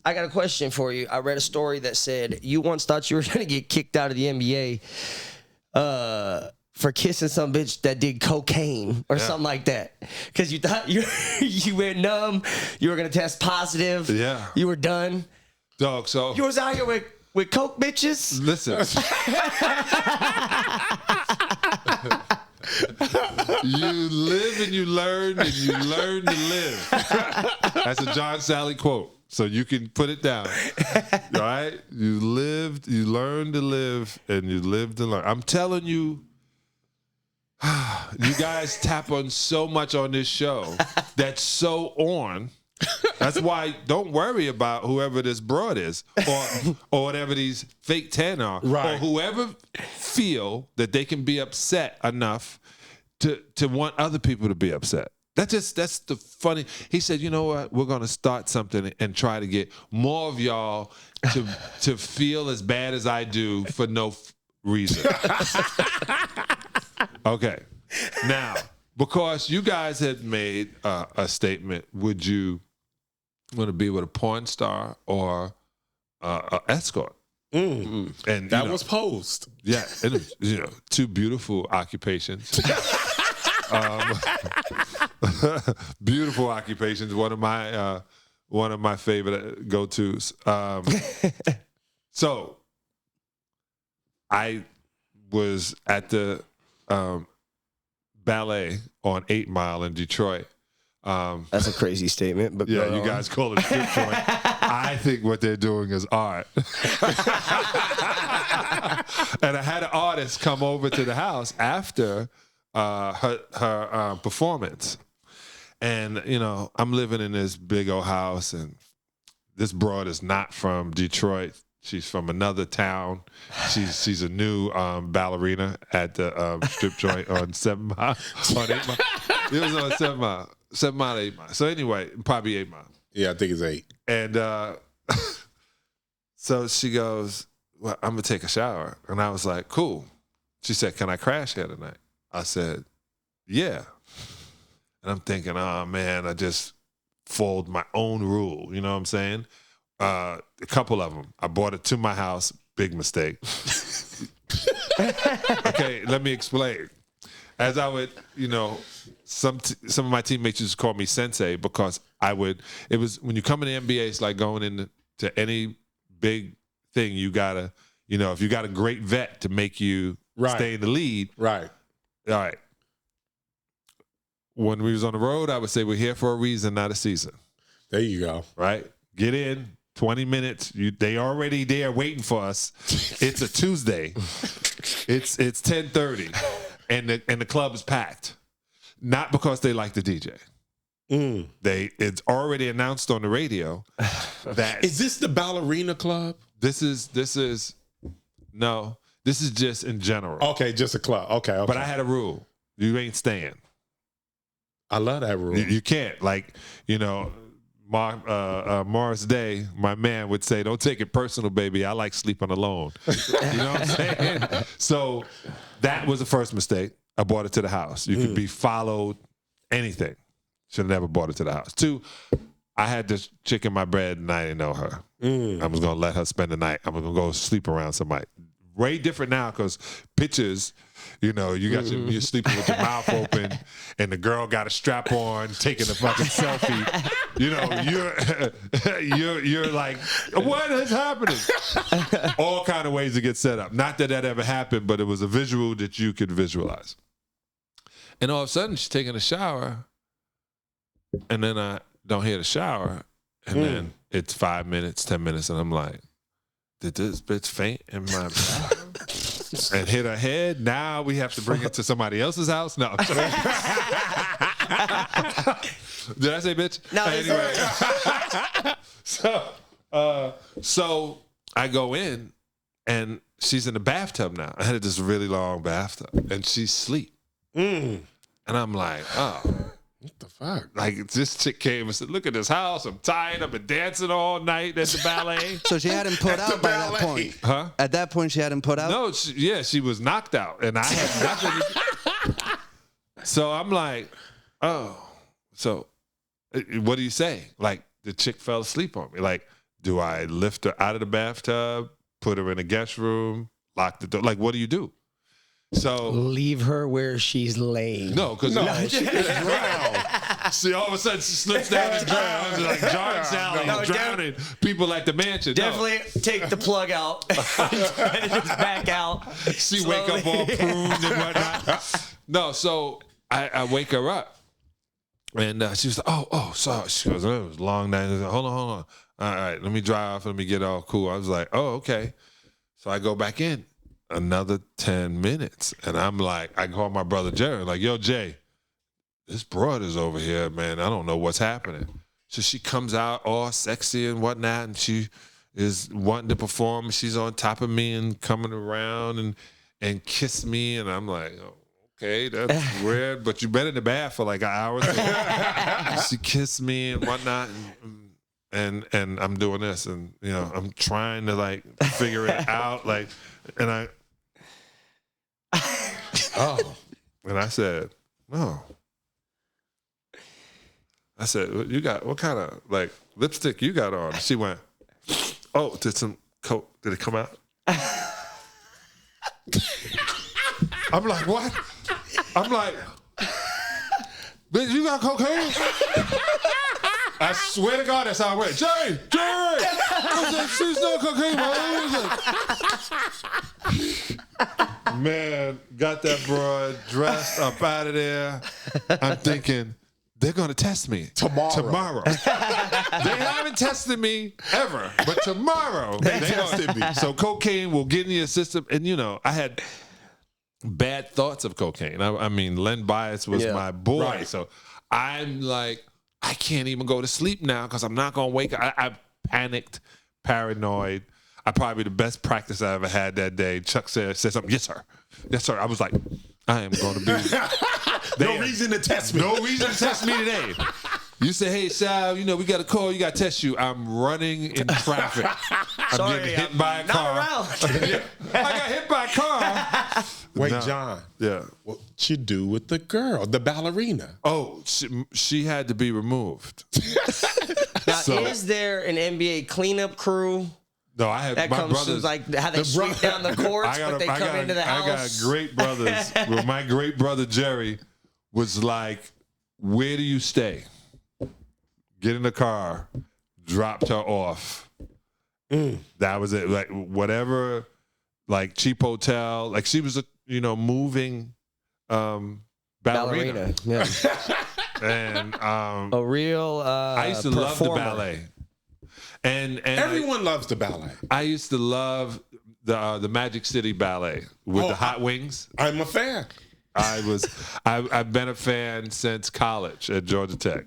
I got a question for you. I read a story that said you once thought you were going to get kicked out of the NBA for kissing some bitch that did cocaine or something like that. Because you thought you went numb, you were going to test positive, you were done. Dog, so... You was out here with coke bitches? Listen. You live and you learn and you learn to live. That's a John Salley quote. So you can put it down. All right? You learn to live, and you live to learn. I'm telling you, you guys tap on so much on this show that's so on. That's why don't worry about whoever this broad is or whatever these fake 10 are. Right. Or whoever feel that they can be upset enough to want other people to be upset. That's the funny. He said, you know what? We're going to start something and try to get more of y'all to feel as bad as I do for no reason. Okay. Now, because you guys had made a statement, would you want to be with a porn star or an escort? And that was posed. Yeah, it was, two beautiful occupations. Beautiful occupations. One of my favorite go-tos. So I was at the ballet on 8 Mile in Detroit. That's a crazy statement, but yeah, you guys call it strip joint. I think what they're doing is art. And I had an artist come over to the house after her performance. And, I'm living in this big old house, and this broad is not from Detroit. She's from another town. She's a new ballerina at the strip joint on 7 Mile, on 8 Mile. It was on 7 Mile. 7 Mile, 8 Mile. So anyway, probably 8 Mile. Yeah, I think it's 8. And so she goes, well, I'm going to take a shower. And I was like, cool. She said, can I crash here tonight? I said, yeah. And I'm thinking, oh, man, I just followed my own rule. You know what I'm saying? A couple of them. I brought it to my house. Big mistake. Okay, let me explain. As I would, some of my teammates used to call me sensei because it was when you come in the NBA, it's like going into any big thing, you gotta, if you got a great vet to make you stay in the lead. Right. All right. When we was on the road, I would say we're here for a reason, not a season. There you go. Right? Get in, 20 minutes. They already there waiting for us. It's a Tuesday. It's 10:30. And the club is packed. Not because they like the DJ. It's already announced on the radio that is this the ballerina club? This is just in general. Okay, just a club. Okay. But I had a rule. You ain't staying. I love that rule. You can't. Morris Day, my man, would say, don't take it personal, baby. I like sleeping alone. You know what I'm saying? So that was the first mistake. I brought it to the house. You could be followed, anything. Should have never brought it to the house. 2, I had this chick in my bed and I didn't know her. I was going to let her spend the night. I was going to go sleep around somebody. Way different now because pictures, you got you're sleeping with your mouth open and the girl got a strap on, taking a fucking selfie. You're like, what is happening? All kind of ways to get set up. Not that ever happened, but it was a visual that you could visualize. And all of a sudden, she's taking a shower, and then I don't hear the shower, and then it's 5 minutes, 10 minutes, and I'm like, did this bitch faint in my bathroom and hit her head? Now we have to bring it to somebody else's house? No. Did I say bitch? No. Anyway. So I go in, and she's in the bathtub now. I had this really long bathtub, and she's asleep. And I'm like, oh. What the fuck? Like, this chick came and said, look at this house. I'm tired. I've been dancing all night at the ballet. So she had him put out by that point. Huh? At that point, she had him put out? No, she was knocked out. And I had nothing. So I'm like, oh. So what do you say? Like, the chick fell asleep on me. Like, Do I lift her out of the bathtub, put her in a guest room, lock the door? Like, what do you do? So leave her where she's laying. No, because she could drown. See, all of a sudden she slips down and drowns. Like John Salley drowning people at the mansion. Definitely take the plug out and just back out. She wake up all pruned and whatnot. No, so I wake her up, and she was like, "Oh, sorry." She goes, "It was a long night." I was like, hold on. All right, let me dry off. Let me get all cool. I was like, "Oh, okay." So I go back in. Another 10 minutes. And I'm like, I call my brother Jerry, like, yo, Jay, this broad is over here, man. I don't know what's happening. So she comes out all sexy and whatnot, and she is wanting to perform. She's on top of me and coming around and kiss me. And I'm like, oh, okay, that's weird, but you've been in the bath for like an hour. So she kissed me and whatnot. And I'm doing this, and, you know, I'm trying to, like, figure it out. Like, and and I said, no. I said, you got, what kind of, like, lipstick you got on? She went, oh, did it come out? I'm like, what? I'm like, bitch, you got cocaine? I swear to God, that's how I went. Jerry! I said, she's no cocaine, man, got that broad dressed up out of there. I'm thinking, they're going to test me. Tomorrow. They haven't tested me ever, but tomorrow they tested me. So cocaine will get in your system. And, you know, I had bad thoughts of cocaine. I mean, Len Bias was my boy. Right. So I'm like, I can't even go to sleep now because I'm not going to wake up. I panicked, paranoid. Probably the best practice I ever had that day. Chuck said something. Yes, sir. Yes, sir. I was like, I am going to be. No reason to test me. No reason to test me today. You say, hey, Sal, you know, we got a call. You got to test you. I'm running in traffic. I'm getting hit by a car. Not around. I got hit by a car. Wait, No. John. Yeah. What you do with the girl, the ballerina? Oh, she had to be removed. Now, is there an NBA cleanup crew? No, I had That my comes brothers. to, like, how they sweep down the courts, but they come into the house. I got great brothers. Well, my great brother Jerry was like, where do you stay? Get in the car, dropped her off. That was it. Like, whatever, like, cheap hotel. Like, she was a, you know, moving ballerina. Yeah. And A real I used to love the ballet. And Everyone loves the ballet. I used to love the Magic City Ballet with the hot wings. I'm a fan. I've been a fan since college at Georgia Tech.